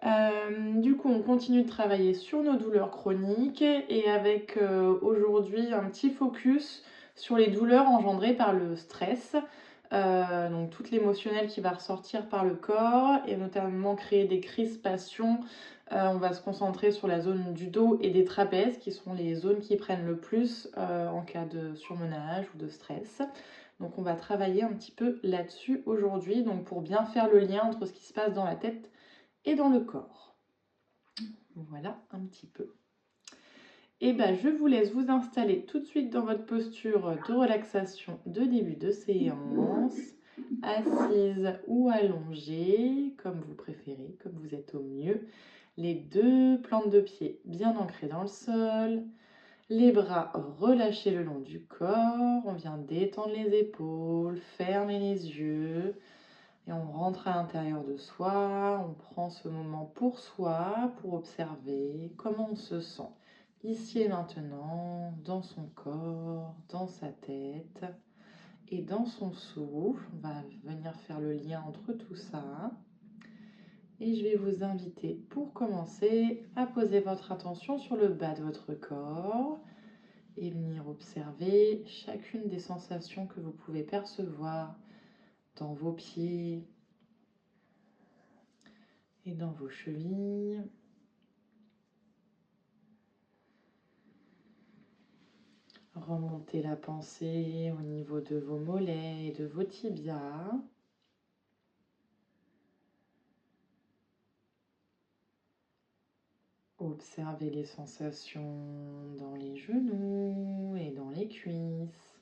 Du coup, on continue de travailler sur nos douleurs chroniques et avec aujourd'hui un petit focus sur les douleurs engendrées par le stress. Donc toute l'émotionnel qui va ressortir par le corps et notamment créer des crispations. On va se concentrer sur la zone du dos et des trapèzes qui sont les zones qui prennent le plus en cas de surmenage ou de stress. Donc on va travailler un petit peu là-dessus aujourd'hui, donc pour bien faire le lien entre ce qui se passe dans la tête et dans le corps. Voilà un petit peu. Et ben je vous laisse vous installer tout de suite dans votre posture de relaxation de début de séance, assise ou allongée, comme vous préférez, comme vous êtes au mieux. Les deux plantes de pied bien ancrées dans le sol, les bras relâchés le long du corps, on vient détendre les épaules, fermer les yeux. Et on rentre à l'intérieur de soi, on prend ce moment pour soi, pour observer comment on se sent ici et maintenant, dans son corps, dans sa tête et dans son souffle. On va venir faire le lien entre tout ça. Et je vais vous inviter pour commencer à poser votre attention sur le bas de votre corps et venir observer chacune des sensations que vous pouvez percevoir dans vos pieds, et dans vos chevilles. Remontez la pensée au niveau de vos mollets et de vos tibias. Observez les sensations dans les genoux et dans les cuisses.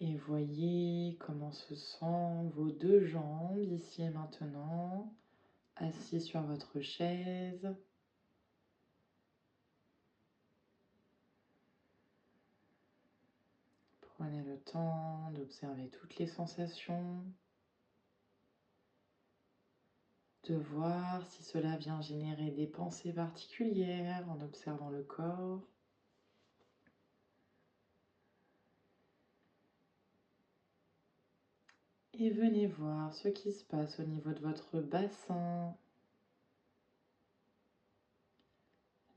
Et voyez comment se sentent vos deux jambes ici et maintenant, assis sur votre chaise. Prenez le temps d'observer toutes les sensations, de voir si cela vient générer des pensées particulières en observant le corps. Et venez voir ce qui se passe au niveau de votre bassin,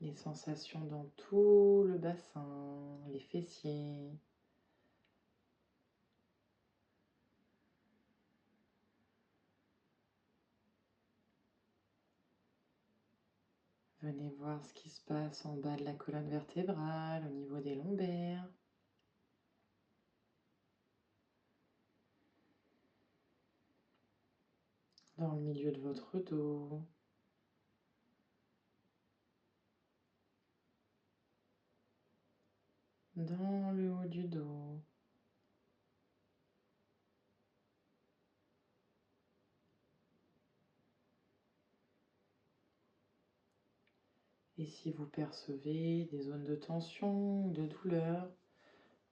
les sensations dans tout le bassin, les fessiers. Venez voir ce qui se passe en bas de la colonne vertébrale, au niveau des lombaires. Dans le milieu de votre dos. Dans le haut du dos. Et si vous percevez des zones de tension ou de douleur,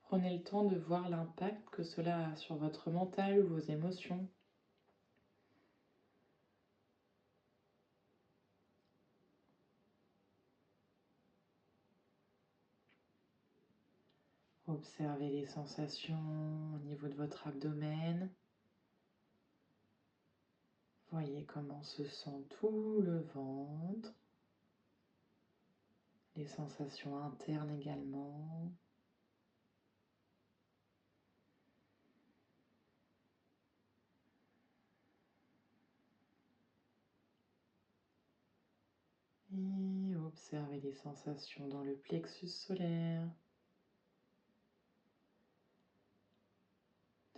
prenez le temps de voir l'impact que cela a sur votre mental ou vos émotions. Observez les sensations au niveau de votre abdomen. Voyez comment se sent tout le ventre. Les sensations internes également. Et observez les sensations dans le plexus solaire,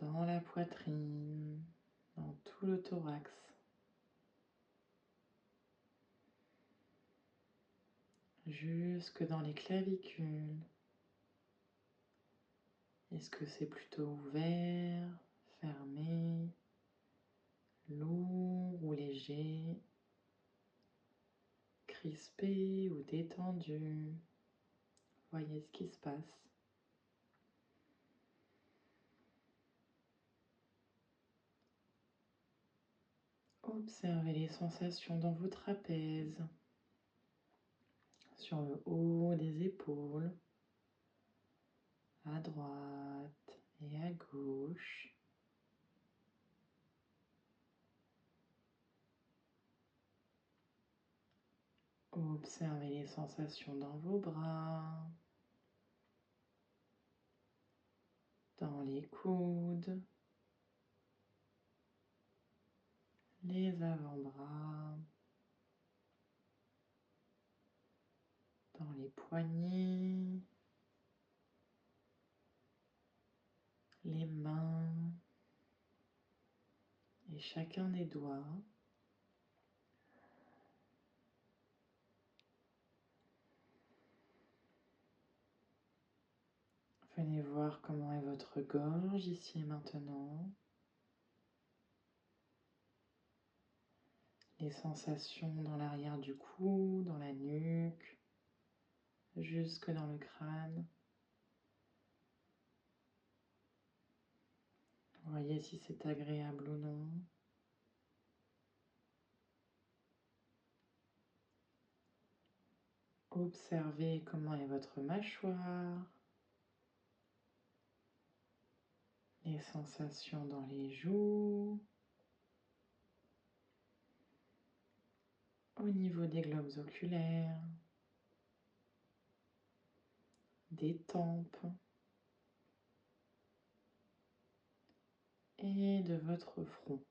dans la poitrine, dans tout le thorax. Jusque dans les clavicules. Est-ce que c'est plutôt ouvert, fermé, lourd ou léger, crispé ou détendu? Voyez ce qui se passe. Observez les sensations dans vos trapèzes, sur le haut des épaules, à droite et à gauche. Observez les sensations dans vos bras, dans les coudes, les avant-bras, dans les poignets, les mains et chacun des doigts. Venez voir comment est votre gorge ici et maintenant. Les sensations dans l'arrière du cou, dans la nuque, jusque dans le crâne. Voyez si c'est agréable ou non. Observez comment est votre mâchoire, les sensations dans les joues, au niveau des globes oculaires, des tempes et de votre front.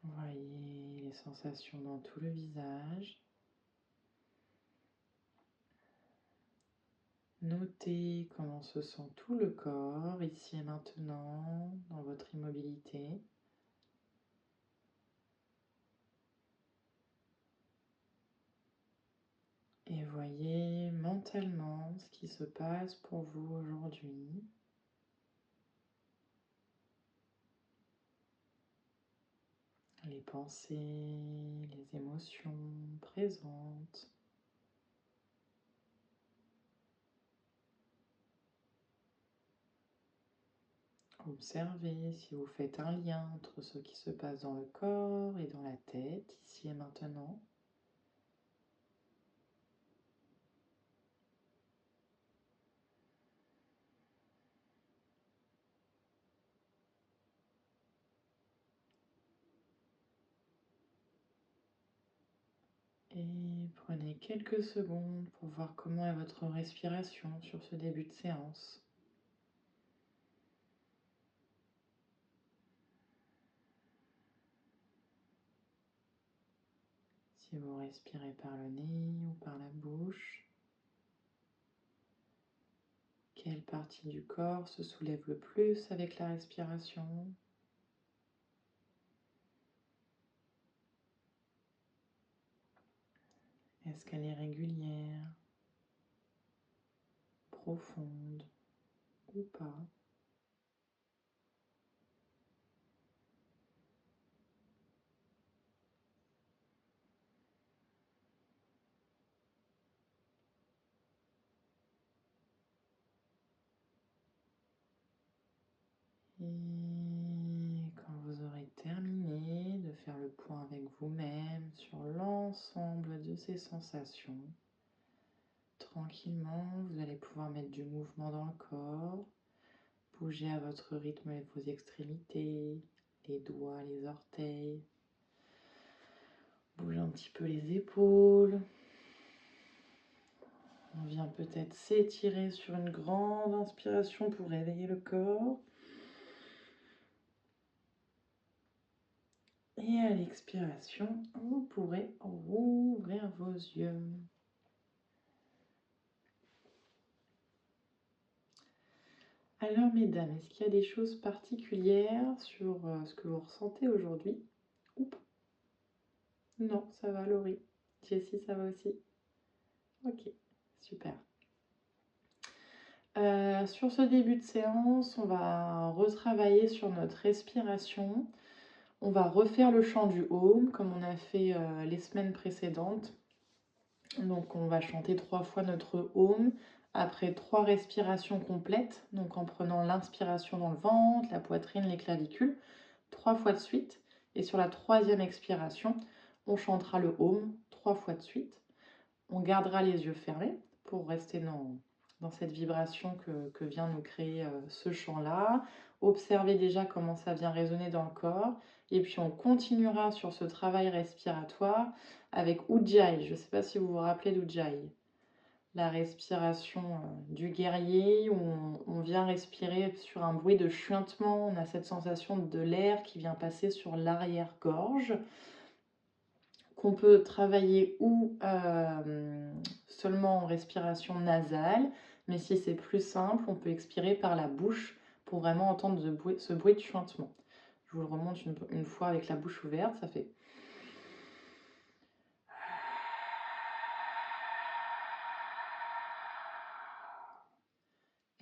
Voyez les sensations dans tout le visage. Notez comment se sent tout le corps ici et maintenant dans votre immobilité. Et voyez mentalement ce qui se passe pour vous aujourd'hui. Les pensées, les émotions présentes. Observez si vous faites un lien entre ce qui se passe dans le corps et dans la tête, ici et maintenant. Et prenez quelques secondes pour voir comment est votre respiration sur ce début de séance. Si vous respirez par le nez ou par la bouche, quelle partie du corps se soulève le plus avec la respiration? Est-ce qu'elle est régulière, profonde ou pas? Et quand vous aurez terminé de faire le point avec vous-même sur l'ensemble de ces sensations, tranquillement, vous allez pouvoir mettre du mouvement dans le corps, bouger à votre rythme avec vos extrémités, les doigts, les orteils, bouger un petit peu les épaules. On vient peut-être s'étirer sur une grande inspiration pour réveiller le corps. Et à l'expiration, vous pourrez rouvrir vos yeux. Alors mesdames, est-ce qu'il y a des choses particulières sur ce que vous ressentez aujourd'hui ou pas? Non, ça va Laurie. Jessie, ça va aussi? Ok, super. Sur ce début de séance, on va retravailler sur notre respiration. On va refaire le chant du Om comme on a fait les semaines précédentes. Donc on va chanter 3 fois notre Om après 3 respirations complètes. Donc en prenant l'inspiration dans le ventre, la poitrine, les clavicules, 3 fois de suite. Et sur la 3e expiration, on chantera le Om 3 fois de suite. On gardera les yeux fermés pour rester dans cette vibration que vient nous créer ce chant-là. Observez déjà comment ça vient résonner dans le corps. Et puis on continuera sur ce travail respiratoire avec Ujjayi. Je ne sais pas si vous vous rappelez d'Ujjayi. La respiration du guerrier, où on vient respirer sur un bruit de chuintement. On a cette sensation de l'air qui vient passer sur l'arrière-gorge, qu'on peut travailler ou seulement en respiration nasale, mais si c'est plus simple, on peut expirer par la bouche pour vraiment entendre ce bruit de chuintement. Je vous le remonte une fois avec la bouche ouverte, ça fait...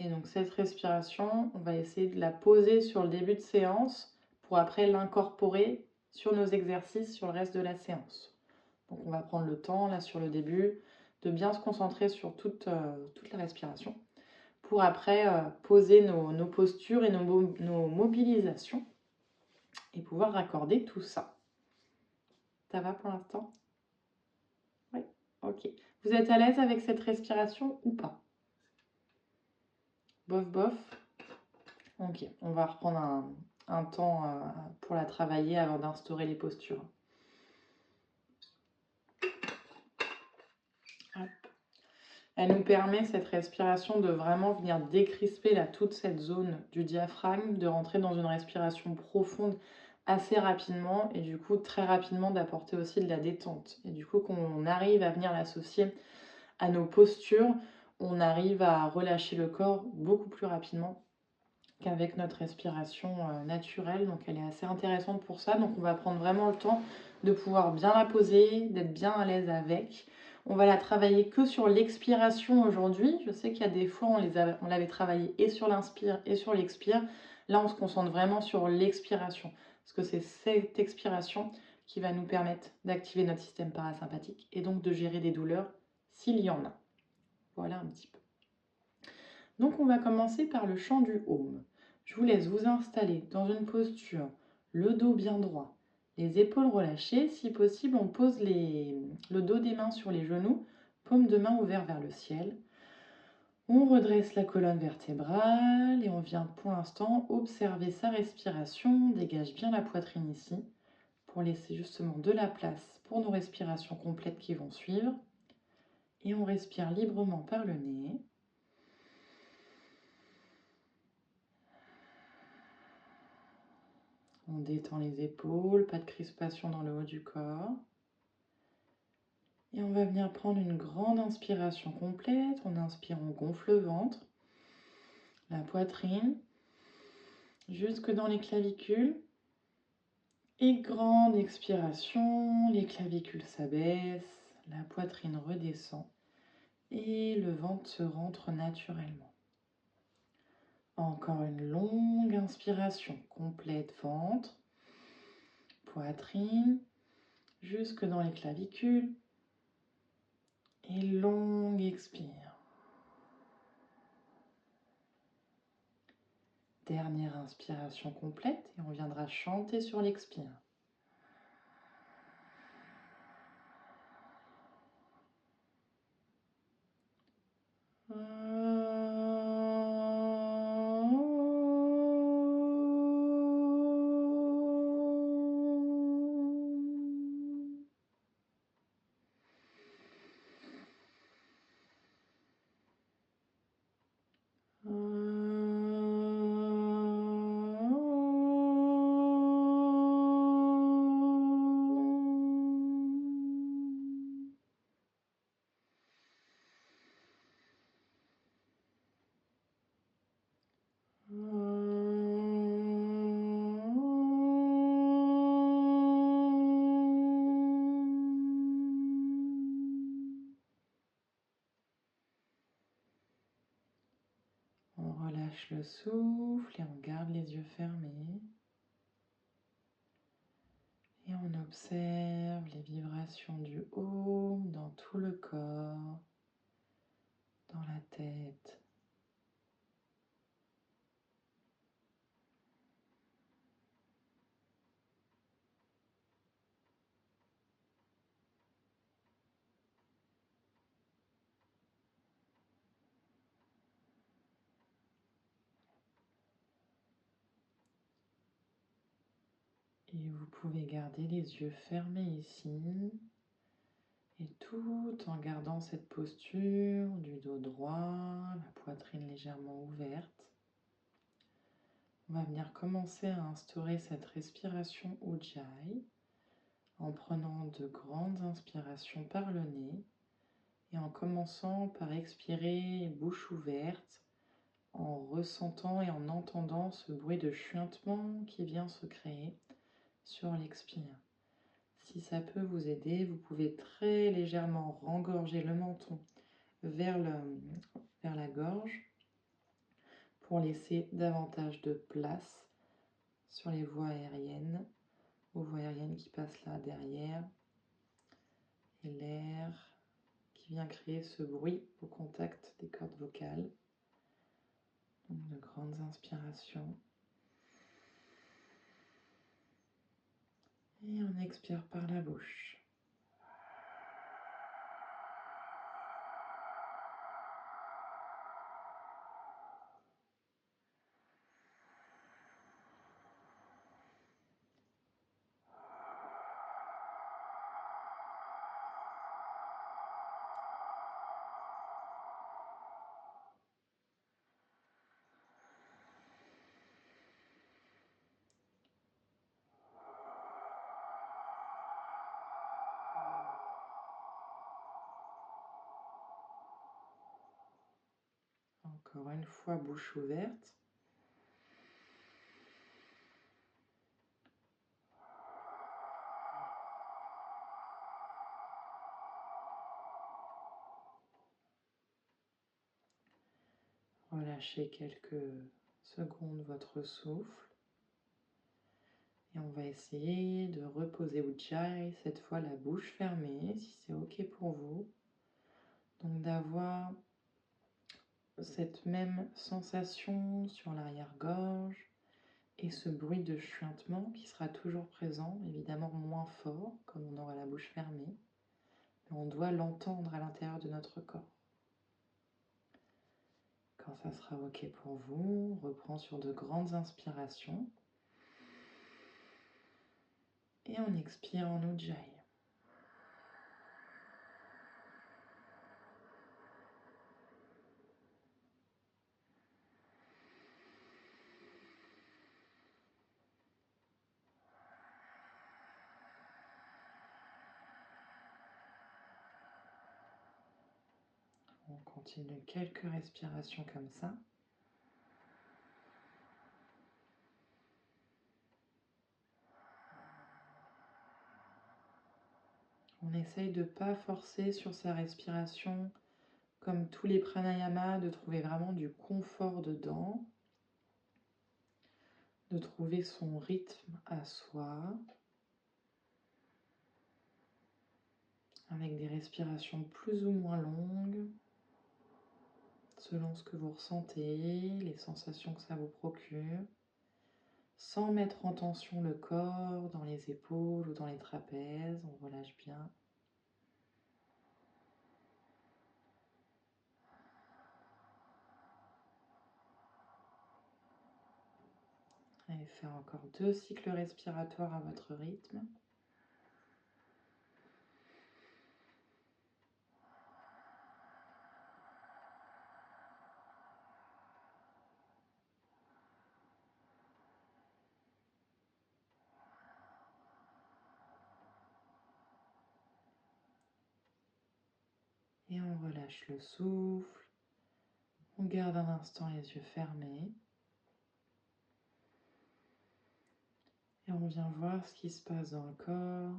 Et donc cette respiration, on va essayer de la poser sur le début de séance pour après l'incorporer sur nos exercices sur le reste de la séance. Donc on va prendre le temps, là sur le début, de bien se concentrer sur toute la respiration pour après poser nos postures et nos mobilisations et pouvoir raccorder tout ça. Ça va pour l'instant? Oui, ok. Vous êtes à l'aise avec cette respiration ou pas? Bof, bof. Ok, on va reprendre un temps pour la travailler avant d'instaurer les postures. Hop. Elle nous permet, cette respiration, de vraiment venir décrisper là, toute cette zone du diaphragme, de rentrer dans une respiration profonde assez rapidement et du coup très rapidement d'apporter aussi de la détente. Et du coup qu'on arrive à venir l'associer à nos postures, on arrive à relâcher le corps beaucoup plus rapidement qu'avec notre respiration naturelle. Donc elle est assez intéressante pour ça. Donc on va prendre vraiment le temps de pouvoir bien la poser, d'être bien à l'aise avec. On va la travailler que sur l'expiration aujourd'hui. Je sais qu'il y a des fois on l'avait travaillé et sur l'inspire et sur l'expire. Là on se concentre vraiment sur l'expiration. Parce que c'est cette expiration qui va nous permettre d'activer notre système parasympathique et donc de gérer des douleurs s'il y en a. Voilà un petit peu. Donc on va commencer par le chant du Om. Je vous laisse vous installer dans une posture, le dos bien droit, les épaules relâchées. Si possible, on pose le dos des mains sur les genoux, paume de main ouverte vers le ciel. On redresse la colonne vertébrale et on vient pour l'instant observer sa respiration. On dégage bien la poitrine ici pour laisser justement de la place pour nos respirations complètes qui vont suivre. Et on respire librement par le nez. On détend les épaules, pas de crispation dans le haut du corps. Et on va venir prendre une grande inspiration complète. On inspire, on gonfle le ventre, la poitrine, jusque dans les clavicules. Et grande expiration, les clavicules s'abaissent, la poitrine redescend et le ventre se rentre naturellement. Encore une longue inspiration complète, ventre, poitrine, jusque dans les clavicules. Et longue expire. Dernière inspiration complète et on viendra chanter sur l'expire. On relâche le souffle et on garde les yeux fermés. Et on observe les vibrations du Om dans tout le corps, dans la tête. Et vous pouvez garder les yeux fermés ici. Et tout en gardant cette posture du dos droit, la poitrine légèrement ouverte. On va venir commencer à instaurer cette respiration Ujjayi en prenant de grandes inspirations par le nez et en commençant par expirer bouche ouverte en ressentant et en entendant ce bruit de chuintement qui vient se créer sur l'expire. Si ça peut vous aider, vous pouvez très légèrement rengorger le menton vers la gorge pour laisser davantage de place sur les voies aériennes, aux voies aériennes qui passent là derrière, et l'air qui vient créer ce bruit au contact des cordes vocales. Donc de grandes inspirations. Et on expire par la bouche. Encore une fois, bouche ouverte. Relâchez quelques secondes votre souffle. Et on va essayer de reposer Ujjayi, cette fois la bouche fermée, si c'est OK pour vous. Donc d'avoir cette même sensation sur l'arrière-gorge et ce bruit de chuintement qui sera toujours présent, évidemment moins fort, comme on aura la bouche fermée, mais on doit l'entendre à l'intérieur de notre corps. Quand ça sera OK pour vous, on reprend sur de grandes inspirations et on expire en Ujjayi. On continue quelques respirations comme ça. On essaye de ne pas forcer sur sa respiration, comme tous les pranayamas, de trouver vraiment du confort dedans, de trouver son rythme à soi, avec des respirations plus ou moins longues, selon ce que vous ressentez, les sensations que ça vous procure, sans mettre en tension le corps dans les épaules ou dans les trapèzes, on relâche bien. Allez faire encore 2 cycles respiratoires à votre rythme. Et on relâche le souffle. On garde un instant les yeux fermés. Et on vient voir ce qui se passe dans le corps.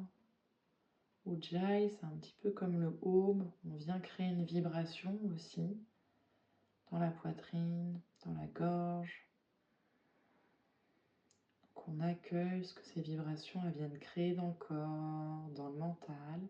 Ujjayi, c'est un petit peu comme le home. On vient créer une vibration aussi dans la poitrine, dans la gorge. Donc on accueille ce que ces vibrations elles viennent créer dans le corps, dans le mental.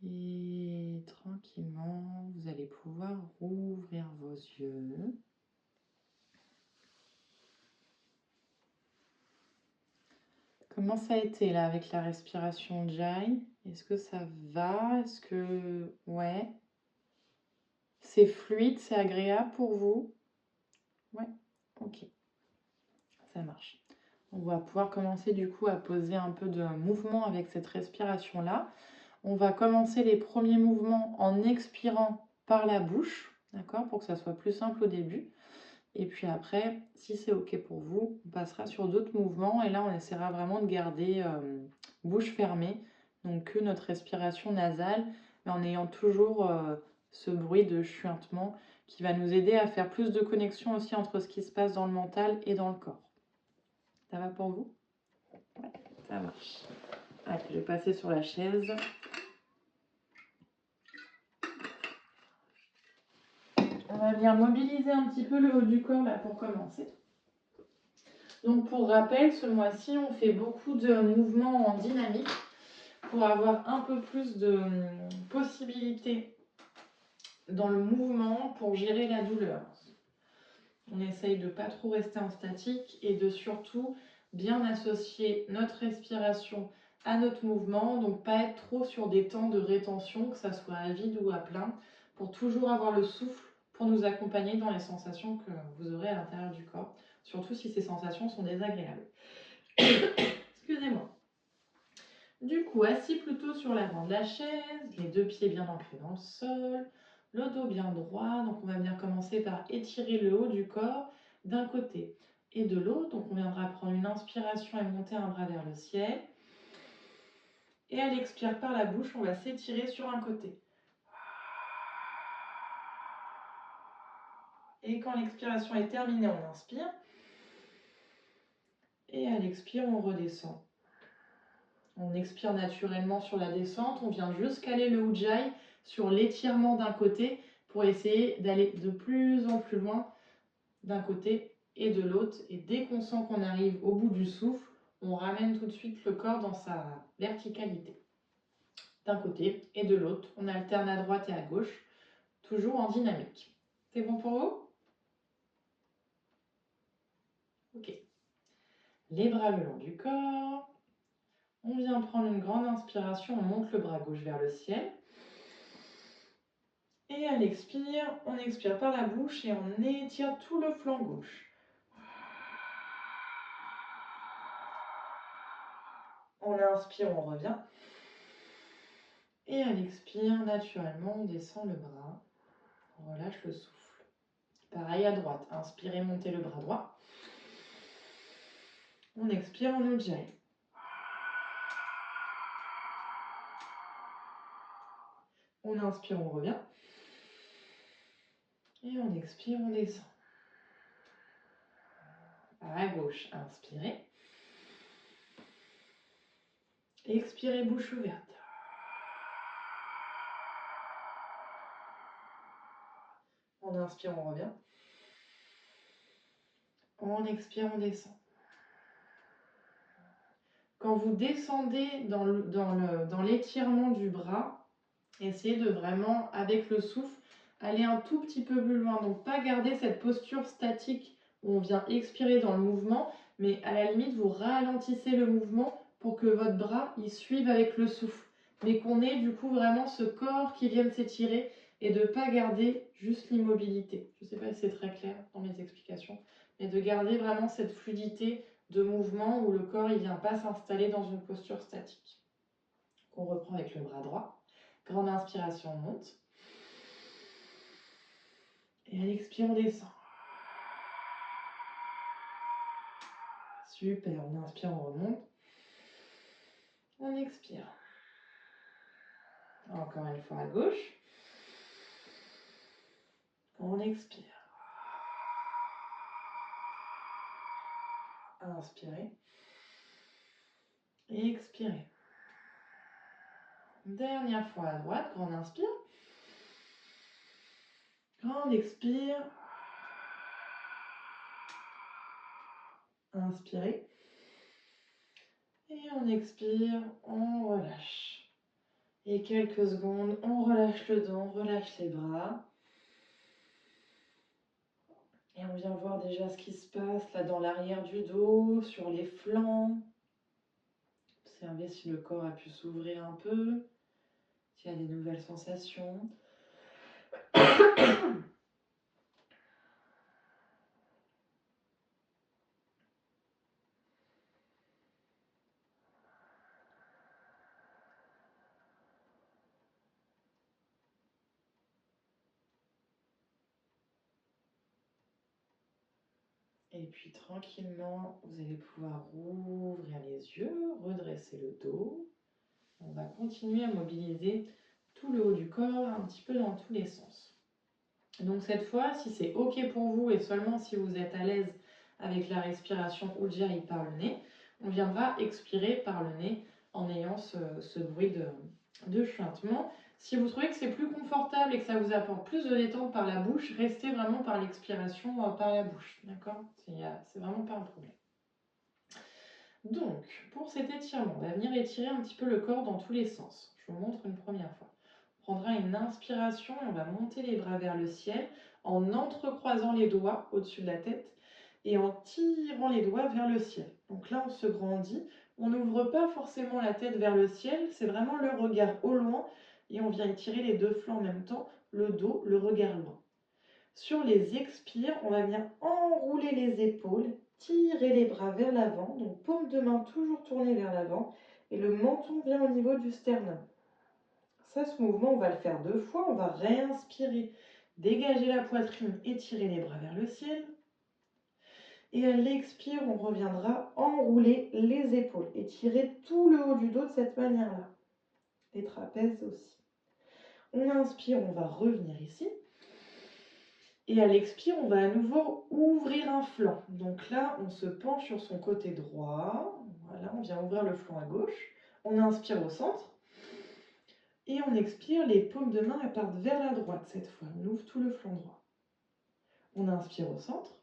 Et tranquillement, vous allez pouvoir rouvrir vos yeux. Comment ça a été là avec la respiration Jai? Est-ce que ça va? Est-ce que... Ouais. C'est fluide, c'est agréable pour vous? Ouais, ok, ça marche. On va pouvoir commencer du coup à poser un peu de mouvement avec cette respiration-là. On va commencer les premiers mouvements en expirant par la bouche, d'accord, pour que ça soit plus simple au début. Et puis après, si c'est ok pour vous, on passera sur d'autres mouvements et là on essaiera vraiment de garder bouche fermée, donc que notre respiration nasale, mais en ayant toujours ce bruit de chuintement qui va nous aider à faire plus de connexion aussi entre ce qui se passe dans le mental et dans le corps. Ça va pour vous? Ouais, ça marche. Allez, je vais passer sur la chaise. On va bien mobiliser un petit peu le haut du corps là pour commencer. Donc pour rappel, ce mois-ci, on fait beaucoup de mouvements en dynamique pour avoir un peu plus de possibilités dans le mouvement pour gérer la douleur. On essaye de ne pas trop rester en statique et de surtout bien associer notre respiration à notre mouvement, donc pas être trop sur des temps de rétention, que ça soit à vide ou à plein, pour toujours avoir le souffle pour nous accompagner dans les sensations que vous aurez à l'intérieur du corps, surtout si ces sensations sont désagréables. Excusez-moi. Du coup, assis plutôt sur l'avant de la chaise, les deux pieds bien ancrés dans le sol, le dos bien droit. Donc on va venir commencer par étirer le haut du corps d'un côté et de l'autre. Donc on viendra prendre une inspiration et monter un bras vers le ciel. Et à l'expire par la bouche, on va s'étirer sur un côté. Et quand l'expiration est terminée, on inspire. Et à l'expire, on redescend. On expire naturellement sur la descente. On vient juste caler le Ujjayi sur l'étirement d'un côté pour essayer d'aller de plus en plus loin d'un côté et de l'autre. Et dès qu'on sent qu'on arrive au bout du souffle, on ramène tout de suite le corps dans sa verticalité. D'un côté et de l'autre, on alterne à droite et à gauche, toujours en dynamique. C'est bon pour vous? Ok. Les bras le long du corps. On vient prendre une grande inspiration, on monte le bras gauche vers le ciel. Et à l'expire, on expire par la bouche et on étire tout le flanc gauche. On inspire, on revient. Et à l'expire, naturellement, on descend le bras. On relâche le souffle. Pareil à droite. Inspirez, montez le bras droit. On expire, on Ujjayi. On inspire, on revient. Et on expire, on descend. À gauche, inspirez. Expirez, bouche ouverte. On inspire, on revient. On expire, on descend. Quand vous descendez dans l'étirement du bras, essayez de vraiment, avec le souffle, aller un tout petit peu plus loin. Donc pas garder cette posture statique où on vient expirer dans le mouvement, mais à la limite, vous ralentissez le mouvement pour que votre bras il suive avec le souffle. Mais qu'on ait du coup vraiment ce corps qui vienne s'étirer et de ne pas garder juste l'immobilité. Je ne sais pas si c'est très clair dans mes explications, mais de garder vraiment cette fluidité de mouvement où le corps ne vient pas s'installer dans une posture statique. On reprend avec le bras droit. Grande inspiration, on monte. Et à l'expire, on descend. Super, on inspire, on remonte. On expire. Encore une fois à gauche. On expire. Inspirez. Et expirez. Dernière fois à droite, grande inspire. Grande expire. Inspirez. Et on expire, on relâche. Et quelques secondes, on relâche le dos, on relâche les bras. Et on vient voir déjà ce qui se passe là dans l'arrière du dos, sur les flancs. Observez si le corps a pu s'ouvrir un peu, s'il y a des nouvelles sensations. Et puis tranquillement, vous allez pouvoir rouvrir les yeux, redresser le dos. On va continuer à mobiliser tout le haut du corps, un petit peu dans tous les sens. Donc cette fois, si c'est OK pour vous et seulement si vous êtes à l'aise avec la respiration Ujjayi par le nez, on viendra expirer par le nez en ayant ce bruit de chuintement. Si vous trouvez que c'est plus confortable et que ça vous apporte plus de détente par la bouche, restez vraiment par l'expiration par la bouche, d'accord? C'est vraiment pas un problème. Donc, pour cet étirement, on va venir étirer un petit peu le corps dans tous les sens. Je vous montre une première fois. On prendra une inspiration et on va monter les bras vers le ciel en entrecroisant les doigts au-dessus de la tête et en tirant les doigts vers le ciel. Donc là, on se grandit. On n'ouvre pas forcément la tête vers le ciel, c'est vraiment le regard au loin et on vient étirer les deux flancs en même temps, le dos, le regard loin. Sur les expires, on va venir enrouler les épaules, tirer les bras vers l'avant, donc paume de main toujours tournée vers l'avant et le menton vient au niveau du sternum. Ça, ce mouvement, on va le faire 2 fois. On va réinspirer, dégager la poitrine, étirer les bras vers le ciel. Et à l'expire, on reviendra enrouler les épaules, étirer tout le haut du dos de cette manière-là. Les trapèzes aussi. On inspire, on va revenir ici. Et à l'expire, on va à nouveau ouvrir un flanc. Donc là, on se penche sur son côté droit. Voilà, on vient ouvrir le flanc à gauche. On inspire au centre. Et on expire, les paumes de main elles partent vers la droite cette fois. On ouvre tout le flanc droit. On inspire au centre.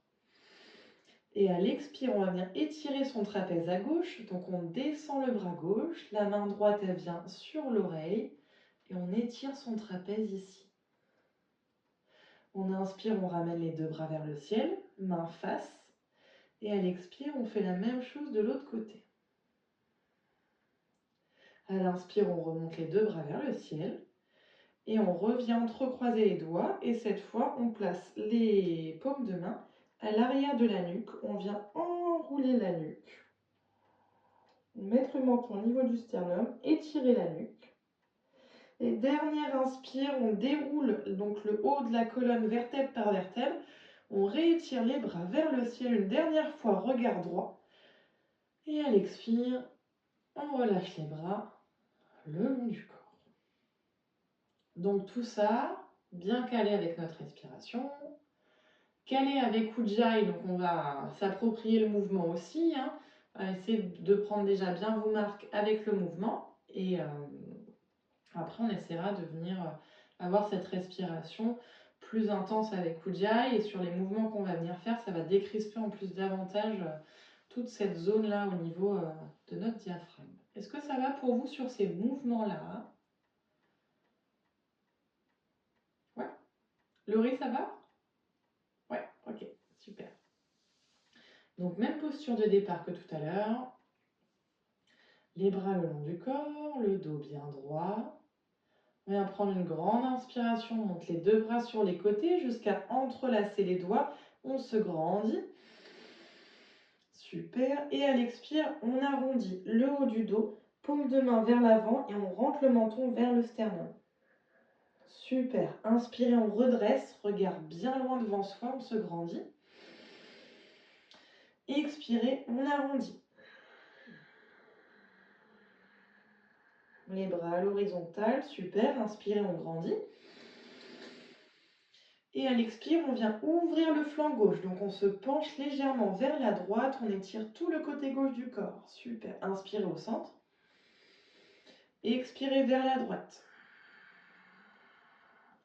Et à l'expire, on va venir étirer son trapèze à gauche. Donc on descend le bras gauche. La main droite, elle vient sur l'oreille. Et on étire son trapèze ici. On inspire, on ramène les deux bras vers le ciel, main face. Et à l'expire, on fait la même chose de l'autre côté. À l'inspire, on remonte les deux bras vers le ciel. Et on revient entrecroiser les doigts. Et cette fois, on place les paumes de main à l'arrière de la nuque. On vient enrouler la nuque. Mettre le menton au niveau du sternum. Étirer la nuque. Et dernière inspire, on déroule donc le haut de la colonne vertèbre par vertèbre. On réétire les bras vers le ciel une dernière fois, regard droit. Et à l'expire, on relâche les bras le long du corps. Donc tout ça, bien calé avec notre respiration, calé avec Ujjayi, donc on va s'approprier le mouvement aussi. Essayez de prendre déjà bien vos marques avec le mouvement et après on essaiera de venir avoir cette respiration plus intense avec Ujjayi et sur les mouvements qu'on va venir faire, ça va décrisper en plus davantage toute cette zone-là au niveau de notre diaphragme. Est-ce que ça va pour vous sur ces mouvements-là? Ouais. Laurie, ça va? Ouais, ok, super. Donc même posture de départ que tout à l'heure. Les bras le long du corps, le dos bien droit. On vient prendre une grande inspiration, on monte les deux bras sur les côtés jusqu'à entrelacer les doigts. On se grandit. Super. Et à l'expire, on arrondit le haut du dos, paume de main vers l'avant et on rentre le menton vers le sternum. Super. Inspirez, on redresse, regard bien loin devant soi, on se grandit. Expirez, on arrondit. Les bras à l'horizontale, super. Inspirez, on grandit. Et à l'expire, on vient ouvrir le flanc gauche. Donc on se penche légèrement vers la droite, on étire tout le côté gauche du corps. Super. Inspirez au centre. Et expirez vers la droite.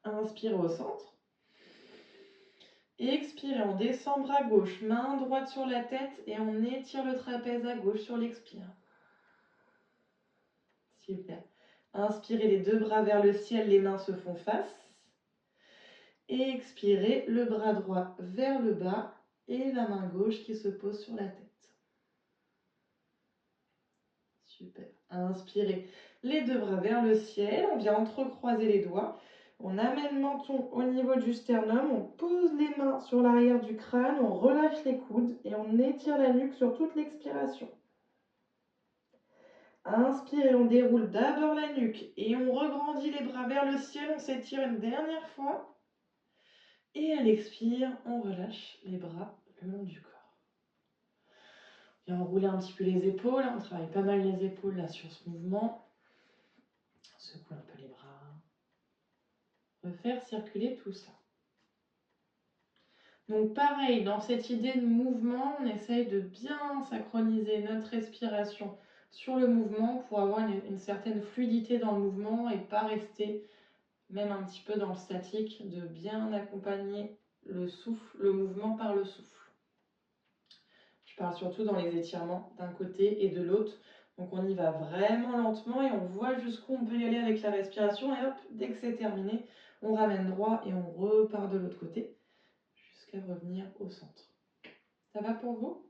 Inspirez au centre. Et expirez, on descend bras gauche, main droite sur la tête et on étire le trapèze à gauche sur l'expire. Super. Inspirez les deux bras vers le ciel, les mains se font face. Et expirez, le bras droit vers le bas et la main gauche qui se pose sur la tête. Super. Inspirez les deux bras vers le ciel. On vient entrecroiser les doigts. On amène le menton au niveau du sternum. On pose les mains sur l'arrière du crâne. On relâche les coudes et on étire la nuque sur toute l'expiration. Inspirez, on déroule d'abord la nuque et on regrandit les bras vers le ciel. On s'étire une dernière fois. Et à l'expire, on relâche les bras le long du corps. Et enrouler un petit peu les épaules. On travaille pas mal les épaules là sur ce mouvement. On secoue un peu les bras. Refaire circuler tout ça. Donc pareil, dans cette idée de mouvement, on essaye de bien synchroniser notre respiration sur le mouvement pour avoir une certaine fluidité dans le mouvement et pas rester même un petit peu dans le statique, de bien accompagner le souffle, le mouvement par le souffle. Je parle surtout dans les étirements d'un côté et de l'autre. Donc on y va vraiment lentement et on voit jusqu'où on peut y aller avec la respiration. Et hop, dès que c'est terminé, on ramène droit et on repart de l'autre côté jusqu'à revenir au centre. Ça va pour vous?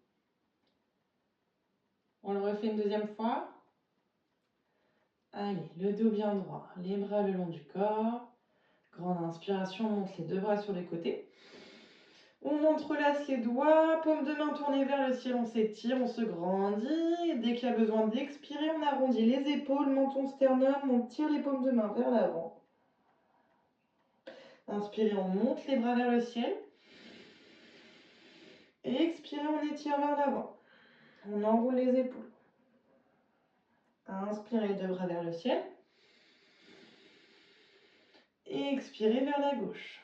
On le refait une deuxième fois. Allez, le dos bien droit, les bras le long du corps. Grande inspiration, on monte les deux bras sur les côtés. On entrelace les doigts, paume de main tournée vers le ciel, on s'étire, on se grandit. Dès qu'il y a besoin d'expirer, on arrondit les épaules, menton, sternum, on tire les paumes de main vers l'avant. Inspirez, on monte les bras vers le ciel. Et expirez, on étire vers l'avant. On enroule les épaules. Inspirez, deux bras vers le ciel. Et expirez vers la gauche.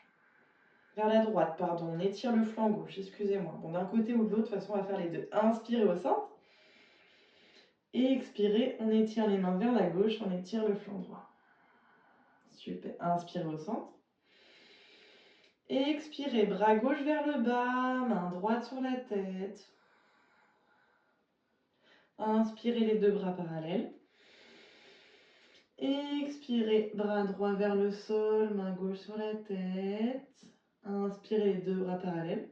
Vers la droite, pardon. On étire le flanc gauche, excusez-moi. Bon, d'un côté ou de l'autre, de toute façon, on va faire les deux. Inspirez au centre. Et expirez, on étire les mains vers la gauche, on étire le flanc droit. Super. Inspirez au centre. Et expirez, bras gauche vers le bas, main droite sur la tête. Inspirez les deux bras parallèles. Expirez, bras droit vers le sol, main gauche sur la tête. Inspirez les deux bras parallèles.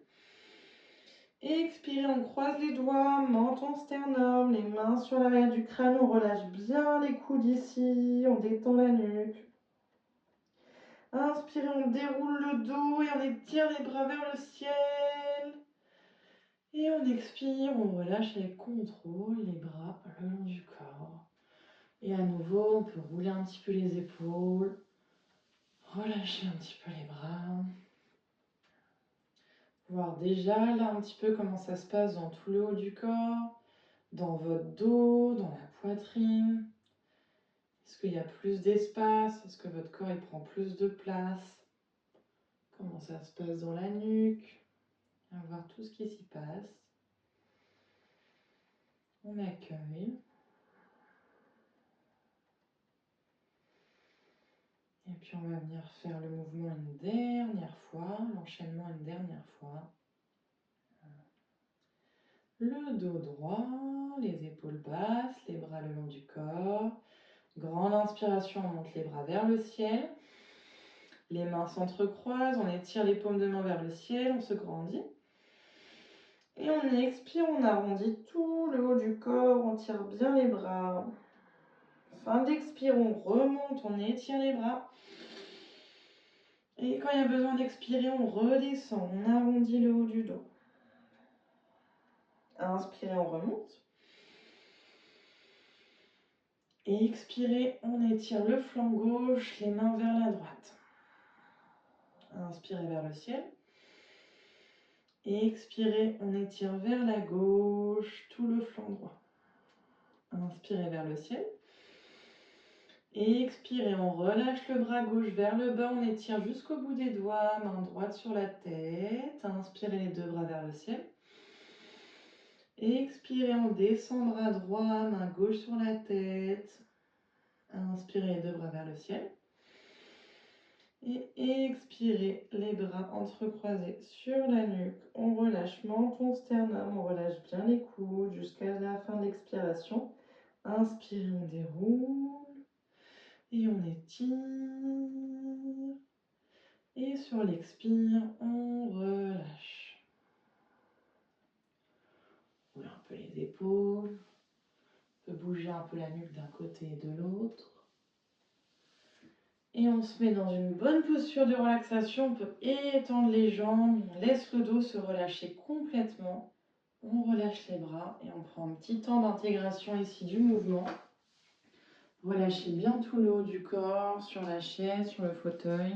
Expirez, on croise les doigts, menton, sternum, les mains sur l'arrière du crâne. On relâche bien les coudes ici, on détend la nuque. Inspirez, on déroule le dos et on étire les bras vers le ciel. Et on expire, on relâche avec contrôle les bras le long du corps. Et à nouveau, on peut rouler un petit peu les épaules, relâcher un petit peu les bras. Voir déjà là un petit peu comment ça se passe dans tout le haut du corps, dans votre dos, dans la poitrine. Est-ce qu'il y a plus d'espace? Est-ce que votre corps il prend plus de place? Comment ça se passe dans la nuque? On va voir tout ce qui s'y passe. On accueille. Et puis on va venir faire le mouvement une dernière fois, l'enchaînement une dernière fois. Le dos droit, les épaules basses, les bras le long du corps. Grande inspiration, on monte les bras vers le ciel. Les mains s'entrecroisent, on étire les paumes de main vers le ciel, on se grandit. Et on expire, on arrondit tout le haut du corps, on tire bien les bras. Fin d'expire, on remonte, on étire les bras. Et quand il y a besoin d'expirer, on redescend, on arrondit le haut du dos. Inspirez, on remonte. Et expirez, on étire le flanc gauche, les mains vers la droite. Inspirez vers le ciel. Et expirez, on étire vers la gauche, tout le flanc droit. Inspirez vers le ciel. Et expirez, on relâche le bras gauche vers le bas, on étire jusqu'au bout des doigts, main droite sur la tête. Inspirez les deux bras vers le ciel. Expirez, on descend bras droit, main gauche sur la tête. Inspirez les deux bras vers le ciel. Et expirez, les bras entrecroisés sur la nuque. On relâche menton, sternum, on relâche bien les coudes jusqu'à la fin de l'expiration. Inspirez, on déroule. Et on étire. Et sur l'expire, on relâche. Roule un peu les épaules. On peut bouger un peu la nuque d'un côté et de l'autre. Et on se met dans une bonne posture de relaxation. On peut étendre les jambes, on laisse le dos se relâcher complètement. On relâche les bras et on prend un petit temps d'intégration ici du mouvement. Relâchez bien tout le haut du corps, sur la chaise, sur le fauteuil.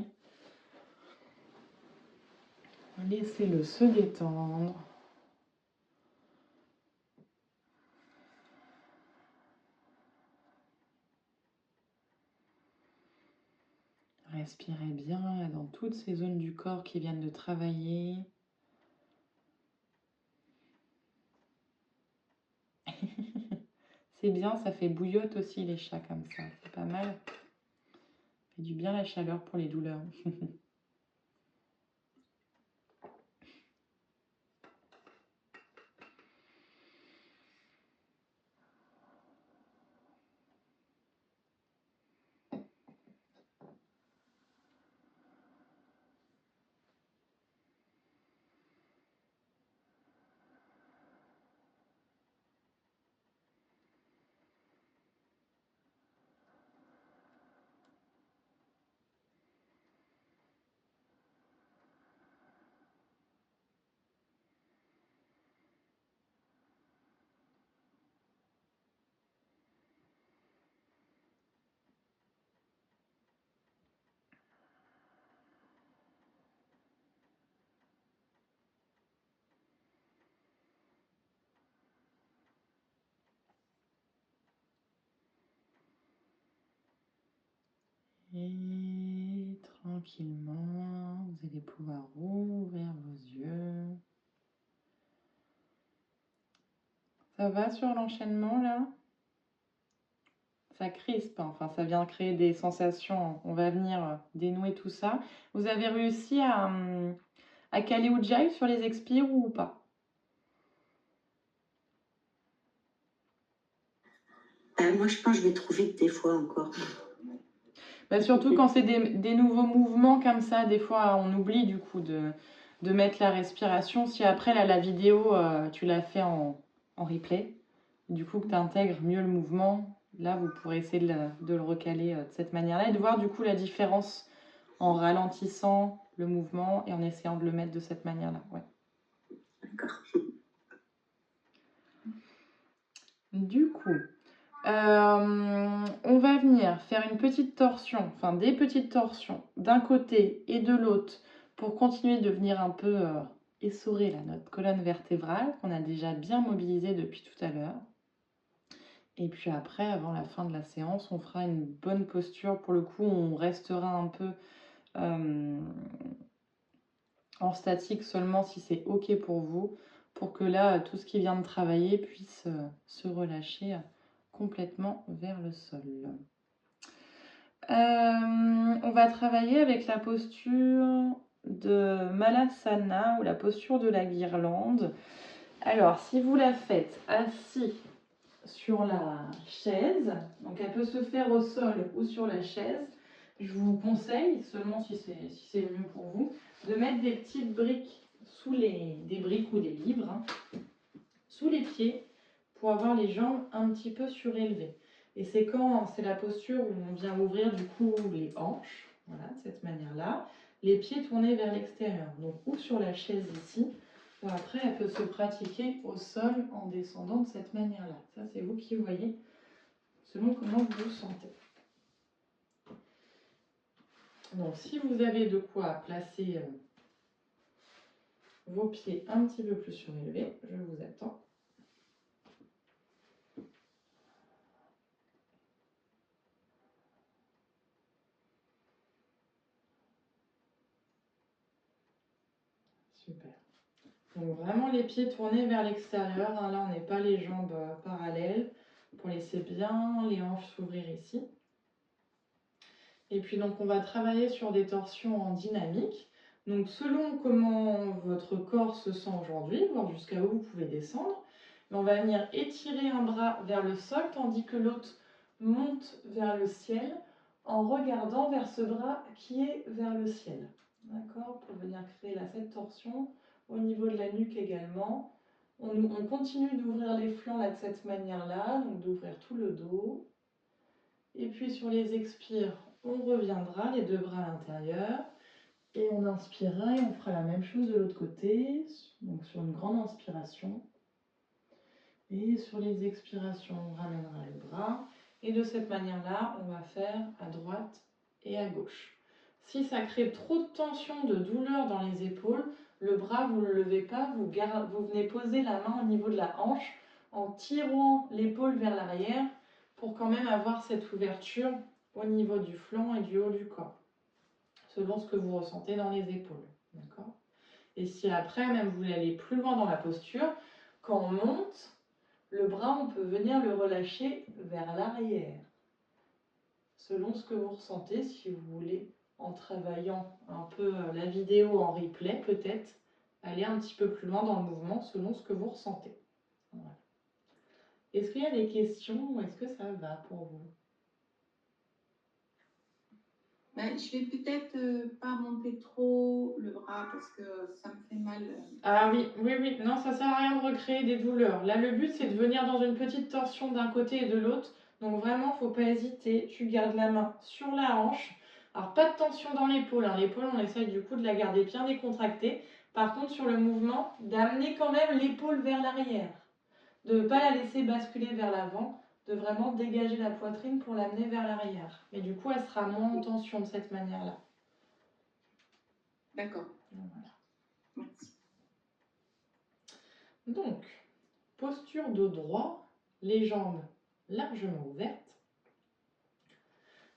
Laissez-le se détendre. Respirez bien dans toutes ces zones du corps qui viennent de travailler. C'est bien, ça fait bouillotte aussi les chats comme ça, c'est pas mal. Ça fait du bien la chaleur pour les douleurs. Et tranquillement, vous allez pouvoir ouvrir vos yeux. Ça va sur l'enchaînement là? Ça crispe, hein. Enfin ça vient créer des sensations. On va venir dénouer tout ça. Vous avez réussi à caler Ujjayi sur les expires ou pas? Moi, je pense que je vais trop vite des fois encore. Bah, surtout quand c'est des nouveaux mouvements comme ça, des fois on oublie du coup de mettre la respiration. Si après là, la vidéo, tu l'as fait en replay, du coup que tu intègres mieux le mouvement, là vous pourrez essayer de le recaler de cette manière-là et de voir du coup la différence en ralentissant le mouvement et en essayant de le mettre de cette manière-là. Ouais. D'accord. Du coup, on va venir faire une petite torsion, enfin des petites torsions d'un côté et de l'autre pour continuer de venir un peu essorer là, notre colonne vertébrale qu'on a déjà bien mobilisée depuis tout à l'heure. Et puis après, avant la fin de la séance, on fera une bonne posture. Pour le coup, on restera un peu en statique seulement si c'est OK pour vous, pour que là, tout ce qui vient de travailler puisse se relâcher complètement vers le sol. On va travailler avec la posture de Malasana ou la posture de la guirlande. Alors, si vous la faites assis sur la chaise, donc elle peut se faire au sol ou sur la chaise, je vous conseille, seulement si c'est le mieux pour vous, de mettre des petites briques des briques ou des livres, hein, sous les pieds pour avoir les jambes un petit peu surélevées. Et c'est quand c'est la posture où on vient ouvrir du coup les hanches, voilà, de cette manière-là, les pieds tournés vers l'extérieur, donc ou sur la chaise ici, ou après elle peut se pratiquer au sol en descendant de cette manière-là. Ça c'est vous qui voyez, selon comment vous vous sentez. Donc si vous avez de quoi placer vos pieds un petit peu plus surélevés, je vous attends. Super. Donc vraiment les pieds tournés vers l'extérieur, hein. Là on n'est pas les jambes parallèles, pour laisser bien les hanches s'ouvrir ici. Et puis donc on va travailler sur des torsions en dynamique. Donc selon comment votre corps se sent aujourd'hui, voir jusqu'à où vous pouvez descendre, on va venir étirer un bras vers le sol tandis que l'autre monte vers le ciel en regardant vers ce bras qui est vers le ciel. D'accord? Pour venir créer là, cette torsion au niveau de la nuque également. On continue d'ouvrir les flancs là, de cette manière-là, donc d'ouvrir tout le dos. Et puis sur les expires, on reviendra, les deux bras à l'intérieur. Et on inspirera et on fera la même chose de l'autre côté, donc sur une grande inspiration. Et sur les expirations, on ramènera le bras. Et de cette manière-là, on va faire à droite et à gauche. Si ça crée trop de tension, de douleur dans les épaules, le bras, vous ne le levez pas, vous venez poser la main au niveau de la hanche en tirant l'épaule vers l'arrière pour quand même avoir cette ouverture au niveau du flanc et du haut du corps, selon ce que vous ressentez dans les épaules. D'accord ? Et si après, même vous voulez aller plus loin dans la posture, quand on monte, le bras, on peut venir le relâcher vers l'arrière, selon ce que vous ressentez. Si vous voulez, en travaillant un peu la vidéo en replay, peut-être, aller un petit peu plus loin dans le mouvement, selon ce que vous ressentez. Voilà. Est-ce qu'il y a des questions ou est-ce que ça va pour vous? Je vais peut-être pas monter trop le bras parce que ça me fait mal. Ah oui, non, ça sert à rien de recréer des douleurs. Là, le but, c'est de venir dans une petite tension d'un côté et de l'autre. Donc vraiment, faut pas hésiter. Tu gardes la main sur la hanche. Alors, pas de tension dans l'épaule, hein. L'épaule, on essaye du coup de la garder bien décontractée. Par contre, sur le mouvement, d'amener quand même l'épaule vers l'arrière. De ne pas la laisser basculer vers l'avant. De vraiment dégager la poitrine pour l'amener vers l'arrière. Mais du coup, elle sera moins en tension de cette manière-là. D'accord. Voilà. Merci. Donc, posture dos droit, les jambes largement ouvertes.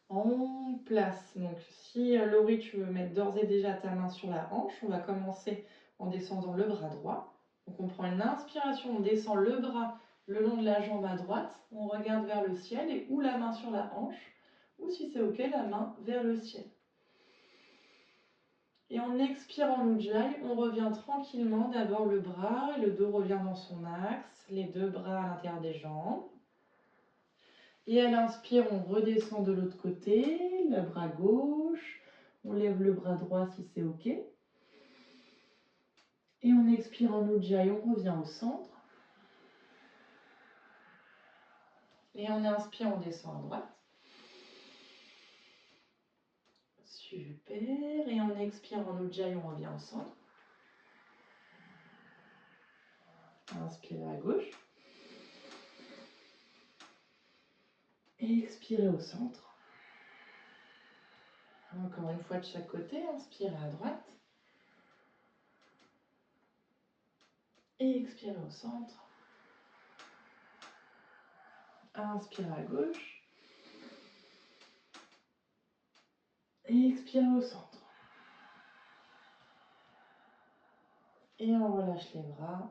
On place, donc si Laurie tu veux mettre d'ores et déjà ta main sur la hanche, on va commencer en descendant le bras droit. Donc on prend une inspiration, on descend le bras le long de la jambe à droite, on regarde vers le ciel et ou la main sur la hanche, ou si c'est ok, la main vers le ciel. Et en expirant en Ujjayi, on revient tranquillement, d'abord le bras, le dos revient dans son axe, les deux bras à l'intérieur des jambes. Et à l'inspire, on redescend de l'autre côté, le bras gauche, on lève le bras droit si c'est ok. Et on expire en Ujjayi, on revient au centre. Et on inspire, on descend à droite. Super. Et on expire en Ujjayi, on revient au centre. Inspirez à gauche. Et expirez au centre. Encore une fois de chaque côté, inspirez à droite. Et expirez au centre. Inspirez à gauche. Et expirez au centre. Et on relâche les bras.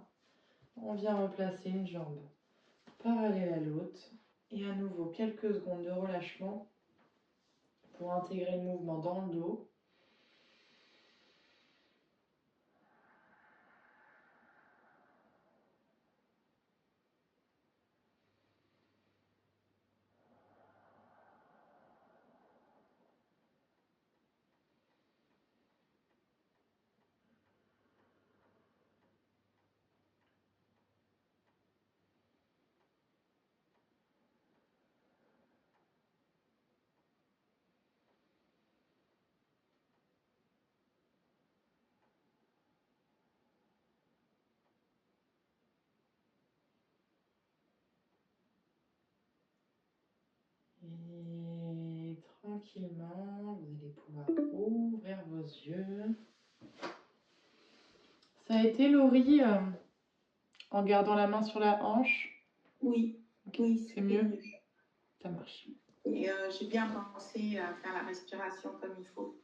On vient replacer une jambe parallèle à l'autre. Et à nouveau, quelques secondes de relâchement pour intégrer le mouvement dans le dos. Et tranquillement, vous allez pouvoir ouvrir vos yeux. Ça a été, Laurie, en gardant la main sur la hanche? Oui, Okay. oui, C'est mieux. Ça marche. Et j'ai bien pensé à faire la respiration comme il faut.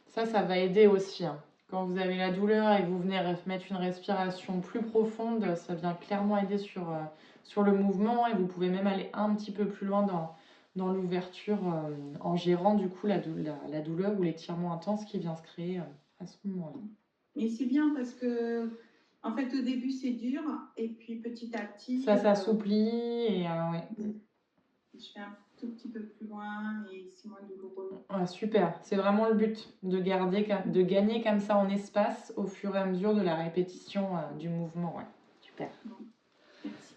Ça va aider aussi, hein. Quand vous avez la douleur et que vous venez mettre une respiration plus profonde, ça vient clairement aider sur le mouvement et vous pouvez même aller un petit peu plus loin dans l'ouverture en gérant du coup la douleur ou l'étirement intense qui vient se créer à ce moment-là. Mais c'est bien parce que, en fait, au début c'est dur et puis petit à petit. Ça s'assouplit et ouais. Je vais un tout petit peu plus loin et c'est moins douloureux. Ouais, super, c'est vraiment le but, de gagner comme ça en espace au fur et à mesure de la répétition du mouvement. Ouais. Super. Super. Merci.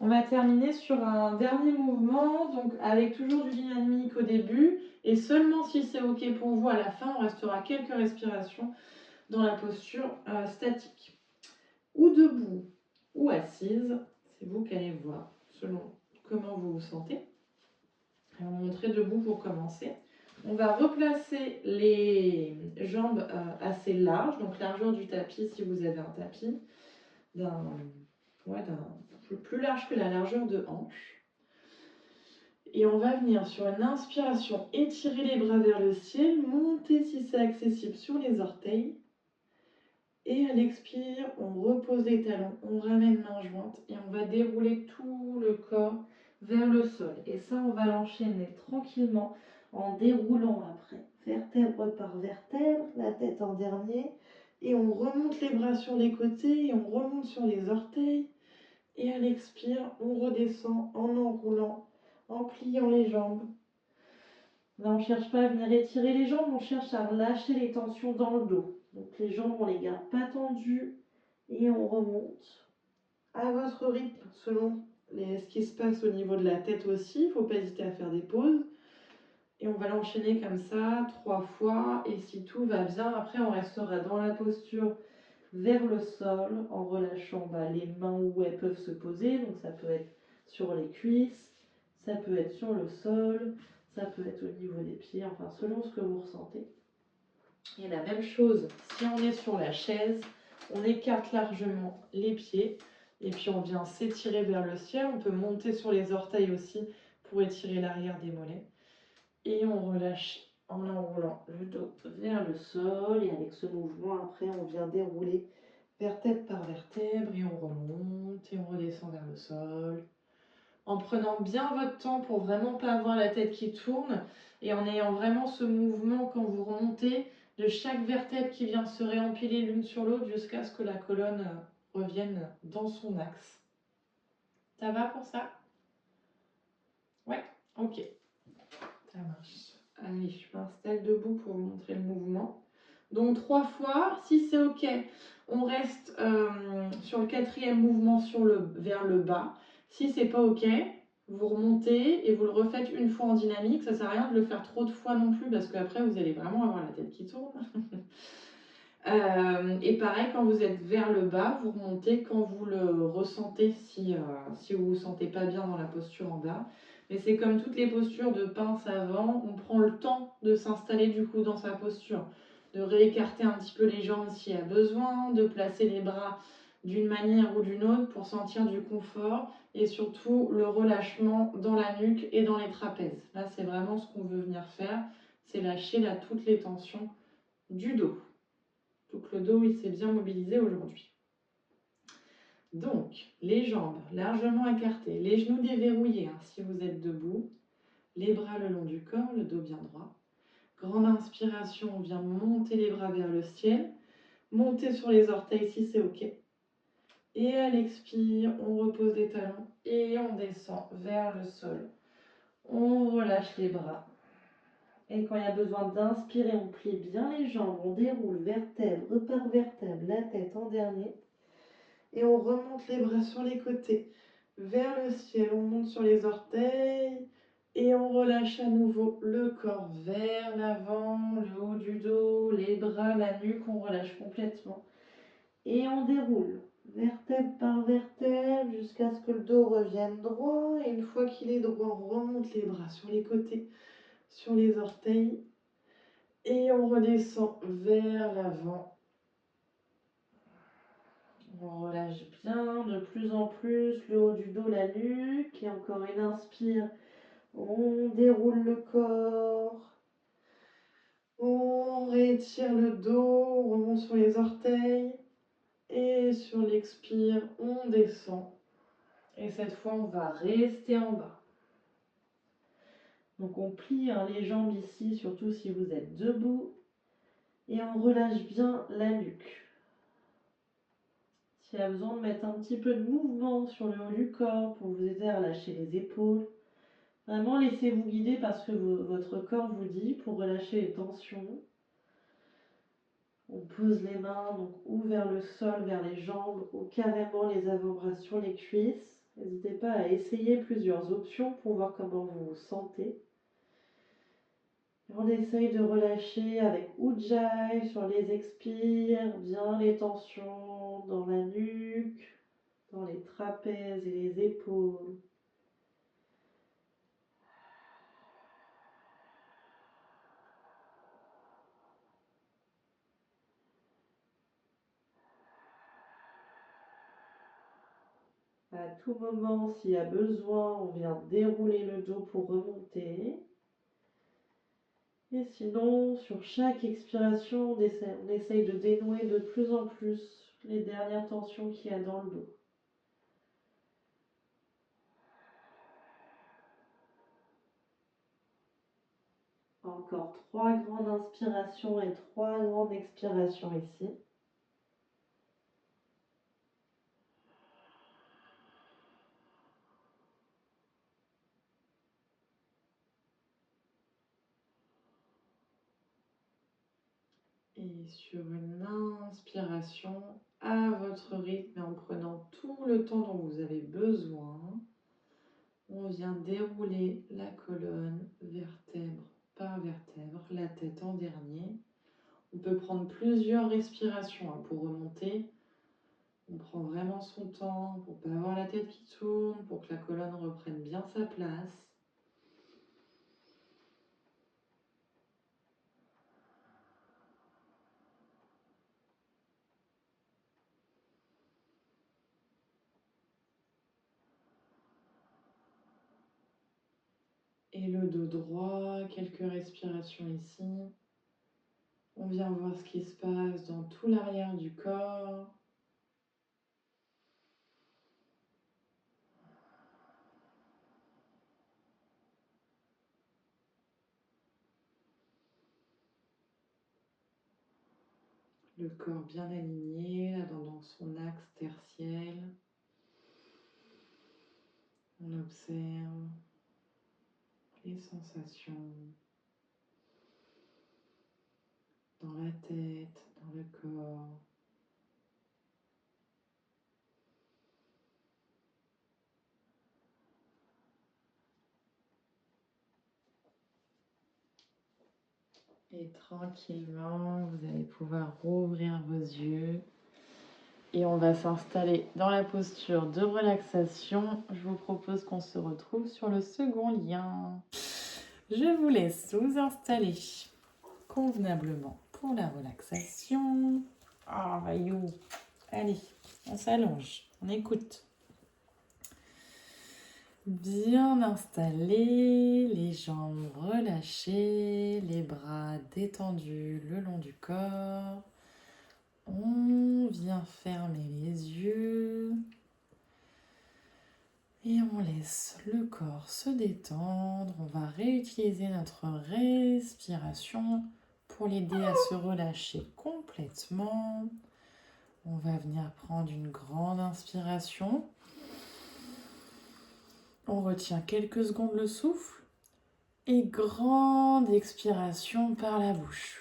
On va terminer sur un dernier mouvement, donc avec toujours du dynamique au début, et seulement si c'est OK pour vous à la fin, on restera quelques respirations dans la posture statique. Ou debout, ou assise, c'est vous qui allez voir, selon comment vous vous sentez. Je vais vous montrer debout pour commencer. On va replacer les jambes assez larges, donc largeur du tapis si vous avez un tapis, plus large que la largeur de hanche. Et on va venir sur une inspiration, étirer les bras vers le ciel, monter si c'est accessible sur les orteils. Et à l'expire, on repose les talons, on ramène main jointe et on va dérouler tout le corps vers le sol. Et ça, on va l'enchaîner tranquillement en déroulant après, vertèbre par vertèbre, la tête en dernier. Et on remonte les bras sur les côtés et on remonte sur les orteils. Et à l'expire, on redescend en enroulant, en pliant les jambes. Là, on ne cherche pas à venir étirer les jambes, on cherche à relâcher les tensions dans le dos. Donc les jambes, on les garde pas tendues et on remonte à votre rythme selon ce qui se passe au niveau de la tête aussi. Il ne faut pas hésiter à faire des pauses. Et on va l'enchaîner comme ça 3 fois. Et si tout va bien, après on restera dans la posture vers le sol en relâchant les mains où elles peuvent se poser. Donc ça peut être sur les cuisses, ça peut être sur le sol, ça peut être au niveau des pieds, enfin selon ce que vous ressentez. Et la même chose, si on est sur la chaise, on écarte largement les pieds et puis on vient s'étirer vers le ciel. On peut monter sur les orteils aussi pour étirer l'arrière des mollets. Et on relâche en enroulant le dos vers le sol. Et avec ce mouvement, après, on vient dérouler vertèbre par vertèbre et on remonte et on redescend vers le sol. En prenant bien votre temps pour vraiment pas avoir la tête qui tourne et en ayant vraiment ce mouvement quand vous remontez de chaque vertèbre qui vient se réempiler l'une sur l'autre jusqu'à ce que la colonne revienne dans son axe. Ça va pour ça? Ouais, ok. Ça marche. Allez, je m'installe debout pour vous montrer le mouvement. Donc 3 fois, si c'est ok, on reste sur le 4e mouvement vers le bas. Si c'est pas ok, vous remontez et vous le refaites une fois en dynamique. Ça sert à rien de le faire trop de fois non plus parce qu'après vous allez vraiment avoir la tête qui tourne. Et pareil, quand vous êtes vers le bas, vous remontez quand vous le ressentez si vous vous sentez pas bien dans la posture en bas. Mais c'est comme toutes les postures de pince avant, on prend le temps de s'installer du coup dans sa posture, de réécarter un petit peu les jambes s'il y a besoin, de placer les bras d'une manière ou d'une autre pour sentir du confort et surtout le relâchement dans la nuque et dans les trapèzes. Là, c'est vraiment ce qu'on veut venir faire, c'est lâcher là toutes les tensions du dos. Donc le dos, il s'est bien mobilisé aujourd'hui. Donc, les jambes largement écartées, les genoux déverrouillés si vous êtes debout, les bras le long du corps, le dos bien droit. Grande inspiration, on vient monter les bras vers le ciel, monter sur les orteils si c'est ok. Et à l'expire, on repose les talons et on descend vers le sol. On relâche les bras. Et quand il y a besoin d'inspirer, on plie bien les jambes, on déroule vertèbre par vertèbre, la tête en dernier. Et on remonte les bras sur les côtés, vers le ciel, on monte sur les orteils. Et on relâche à nouveau le corps vers l'avant, le haut du dos, les bras, la nuque, on relâche complètement. Et on déroule, vertèbre par vertèbre, jusqu'à ce que le dos revienne droit. Et une fois qu'il est droit, on remonte les bras sur les côtés, sur les orteils. Et on redescend vers l'avant. On relâche bien, de plus en plus, le haut du dos, la nuque. Et encore une inspire. On déroule le corps. On réétire le dos, on remonte sur les orteils. Et sur l'expire, on descend. Et cette fois, on va rester en bas. Donc on plie les jambes ici, surtout si vous êtes debout. Et on relâche bien la nuque. S'il y a besoin de mettre un petit peu de mouvement sur le haut du corps pour vous aider à relâcher les épaules, vraiment laissez-vous guider parce que votre corps vous dit pour relâcher les tensions. On pose les mains donc ou vers le sol, vers les jambes, ou carrément les avant-bras sur les cuisses. N'hésitez pas à essayer plusieurs options pour voir comment vous vous sentez. On essaye de relâcher avec Ujjayi sur les expires, bien les tensions dans la nuque, dans les trapèzes et les épaules. À tout moment, s'il y a besoin, on vient dérouler le dos pour remonter. Et sinon, sur chaque expiration, on essaye de dénouer de plus en plus les dernières tensions qu'il y a dans le dos. Encore 3 grandes inspirations et 3 grandes expirations ici. Et sur une inspiration, à votre rythme et en prenant tout le temps dont vous avez besoin, on vient dérouler la colonne vertèbre par vertèbre, la tête en dernier. On peut prendre plusieurs respirations pour remonter. On prend vraiment son temps pour ne pas avoir la tête qui tourne, pour que la colonne reprenne bien sa place. Et le dos droit, quelques respirations ici. On vient voir ce qui se passe dans tout l'arrière du corps. Le corps bien aligné, là dans son axe tertiel. On observe les sensations dans la tête, dans le corps. Et tranquillement, vous allez pouvoir rouvrir vos yeux. Et on va s'installer dans la posture de relaxation. Je vous propose qu'on se retrouve sur le second lien. Je vous laisse vous installer convenablement pour la relaxation. Ah, Vaillou. Allez, on s'allonge, on écoute. Bien installé, les jambes relâchées, les bras détendus le long du corps. On vient fermer les yeux et on laisse le corps se détendre. On va réutiliser notre respiration pour l'aider à se relâcher complètement. On va venir prendre une grande inspiration. On retient quelques secondes le souffle et grande expiration par la bouche.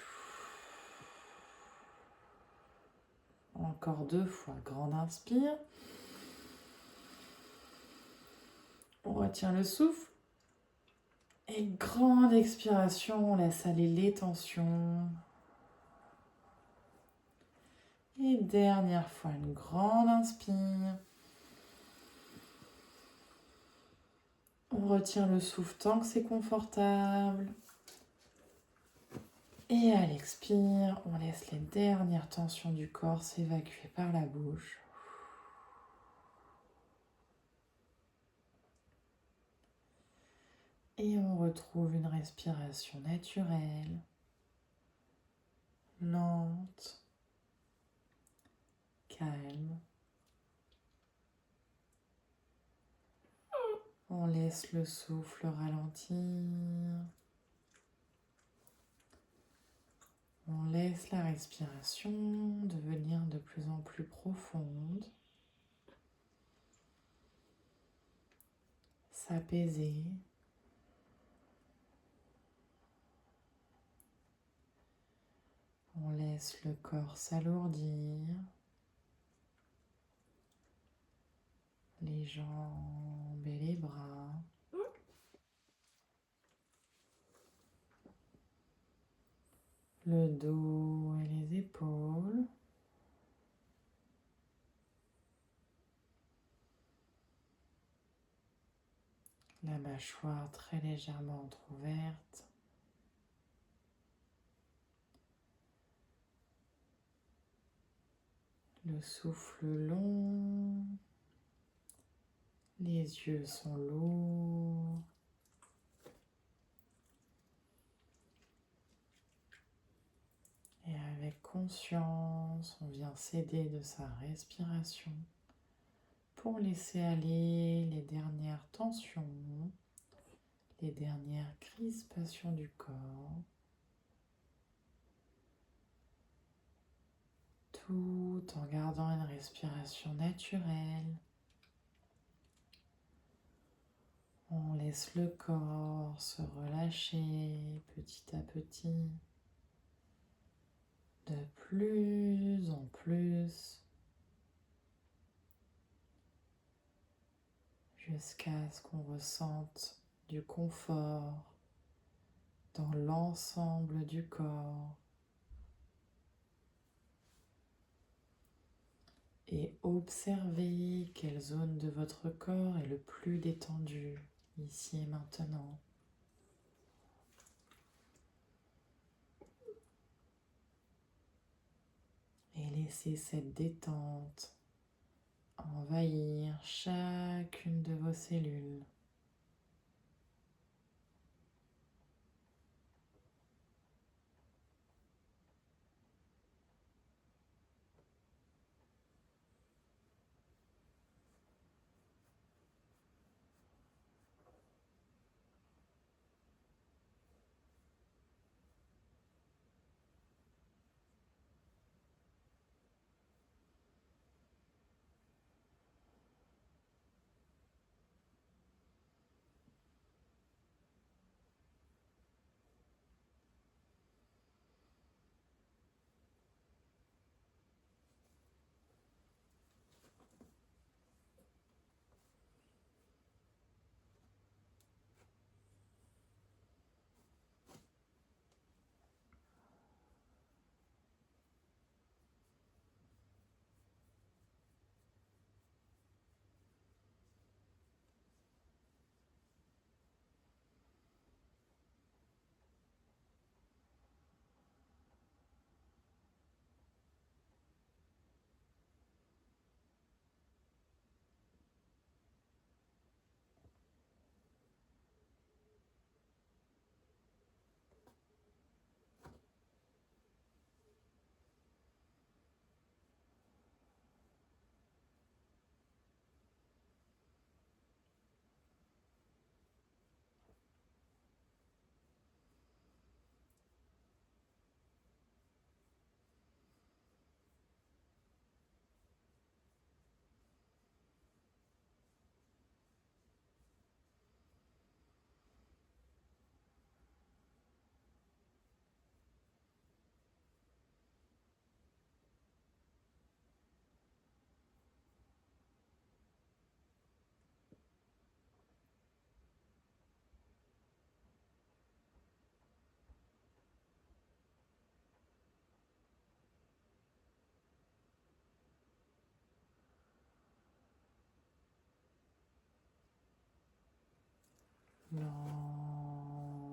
Encore 2 fois, grande inspire. On retient le souffle et grande expiration, on laisse aller les tensions. Et dernière fois, une grande inspire. On retient le souffle tant que c'est confortable. Et à l'expire, on laisse les dernières tensions du corps s'évacuer par la bouche. Et on retrouve une respiration naturelle, lente, calme. On laisse le souffle ralentir. On laisse la respiration devenir de plus en plus profonde, s'apaiser. On On laisse le corps s'alourdir, les jambes et les bras. Le dos et les épaules. La mâchoire très légèrement entrouverte. Le souffle long. Les yeux sont lourds. Et avec conscience, on vient s'aider de sa respiration pour laisser aller les dernières tensions, les dernières crispations du corps, tout en gardant une respiration naturelle. On laisse le corps se relâcher petit à petit, de plus en plus, jusqu'à ce qu'on ressente du confort dans l'ensemble du corps. Et observez quelle zone de votre corps est le plus détendue, ici et maintenant. Et laissez cette détente envahir chacune de vos cellules.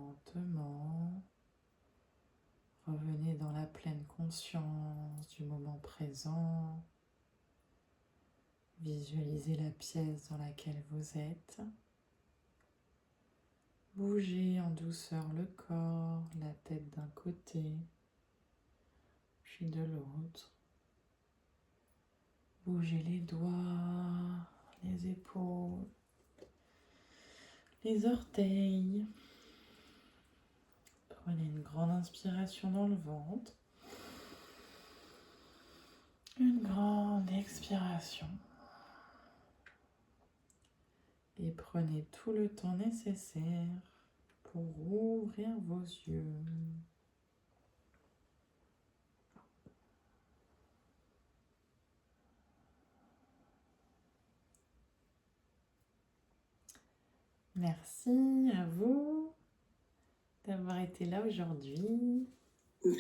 Lentement, revenez dans la pleine conscience du moment présent. Visualisez la pièce dans laquelle vous êtes. Bougez en douceur le corps, la tête d'un côté, puis de l'autre. Bougez les doigts, les épaules, les orteils. Prenez une grande inspiration dans le ventre. Une grande expiration. Et prenez tout le temps nécessaire pour ouvrir vos yeux. Merci à vous d'avoir été là aujourd'hui. Merci.